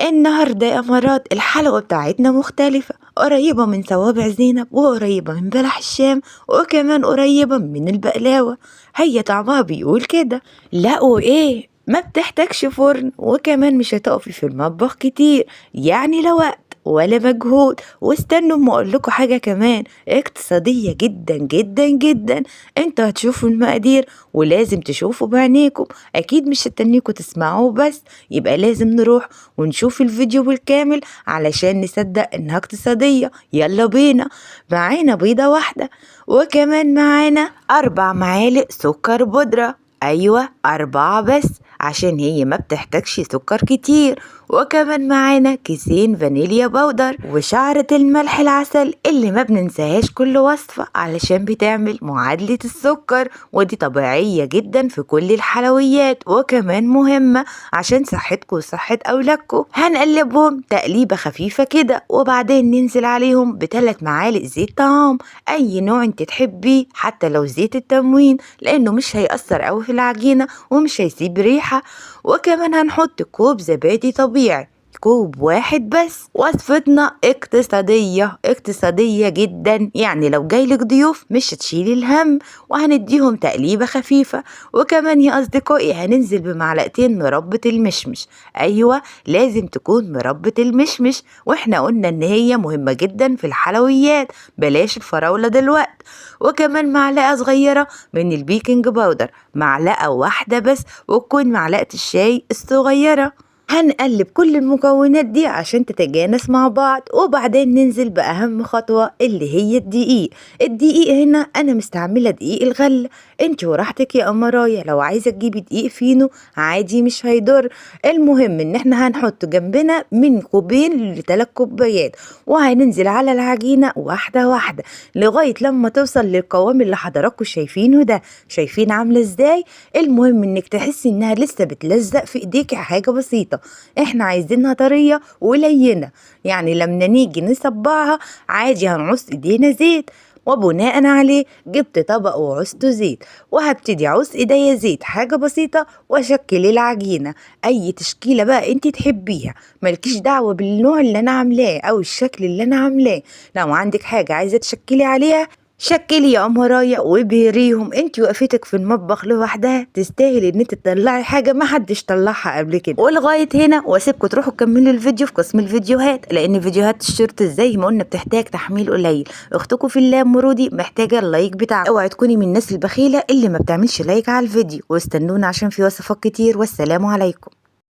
النهاردة يا أمارات الحلقة بتاعتنا مختلفة، قريبة من صوابع زينب وقريبة من بلح الشام وكمان قريبة من البقلاوة. هي طعمها بيقول كده. لا وإيه، ما بتحتاجش فرن وكمان مش هتقفي في المطبخ كتير، يعني لا وقت ولا مجهود. واستنوا ما اقولكوا حاجة كمان اقتصادية جدا جدا جدا. انتوا هتشوفوا المقادير ولازم تشوفوا بعينيكم، اكيد مش هتنيكوا تسمعوا بس. يبقى لازم نروح ونشوف الفيديو بالكامل علشان نصدق انها اقتصادية. يلا بينا. معانا بيضة واحدة وكمان معانا 4 معالق سكر بودرة، ايوه 4 بس عشان هي ما بتحتاجش سكر كتير. وكمان معانا كيسين فانيليا باودر وشعرة الملح العسل اللي ما بننساهاش كل وصفة علشان بتعمل معادلة السكر، ودي طبيعية جدا في كل الحلويات وكمان مهمة عشان صحتكم وصحة أولادكم. هنقلبهم تقليبة خفيفة كده وبعدين ننزل عليهم ب3 معالق زيت طعام، أي نوع انت تحبيه حتى لو زيت التموين، لأنه مش هيأثر قوي في العجينة ومش هيسيب ريحة. وكمان هنحط كوب زبادي طبيعي، كوب واحد بس. وصفتنا اقتصادية اقتصادية جدا، يعني لو جايلك ضيوف مش هتشيلي الهم. وهنديهم تقليبة خفيفة. وكمان يا أصدقائي هننزل بمعلقتين مربى المشمش، أيوة لازم تكون مربى المشمش، واحنا قلنا ان هي مهمة جدا في الحلويات، بلاش الفراولة دلوقتي. وكمان معلقة صغيرة من البيكنج باودر، معلقة واحدة بس، وتكون معلقة الشاي الصغيرة. هنقلب كل المكونات دي عشان تتجانس مع بعض وبعدين ننزل بأهم خطوة اللي هي الدقيق. الدقيق هنا أنا مستعملة دقيق الغلة، انت وراحتك يا أمرايا، لو عايزة تجيبي دقيق فينو عادي مش هيضر. المهم ان احنا هنحط جنبنا من كوبين ل3 كوبايات، وهننزل على العجينة واحدة واحدة لغاية لما توصل للقوام اللي حضراتكم شايفينه ده. شايفين عاملة ازاي؟ المهم انك تحسي انها لسه بتلزق في ايديك، حاجة بسيطة. احنا عايزينها طرية ولينة، يعني لما نيجي نصبعها عادي هنعص ايدينا زيت، وبناء عليه جبت طبق وعصته زيت، وهبتدي اعص ايديا زيت حاجة بسيطة واشكل العجينة اي تشكيلة بقى انت تحبيها. مالكيش دعوة بالنوع اللي انا عاملاه او الشكل اللي انا عاملاه، لو عندك حاجة عايزة تشكلي عليها شكلي يا أمرايا وبهريهم. انت وقفتك في المطبخ لوحدها تستاهل ان انت تطلعي حاجة ما حدش طلعها قبل كده. ولغاية هنا واسيبكم تروحوا تكملوا الفيديو في قسم الفيديوهات، لان فيديوهات الشورت زي ما قلنا بتحتاج تحميل قليل. اختكم في الله مرودي محتاجة اللايك بتاعكم، اوعي تكوني من الناس البخيلة اللي ما بتعملش لايك على الفيديو. واستنونا عشان في وصفات كتير، والسلام عليكم.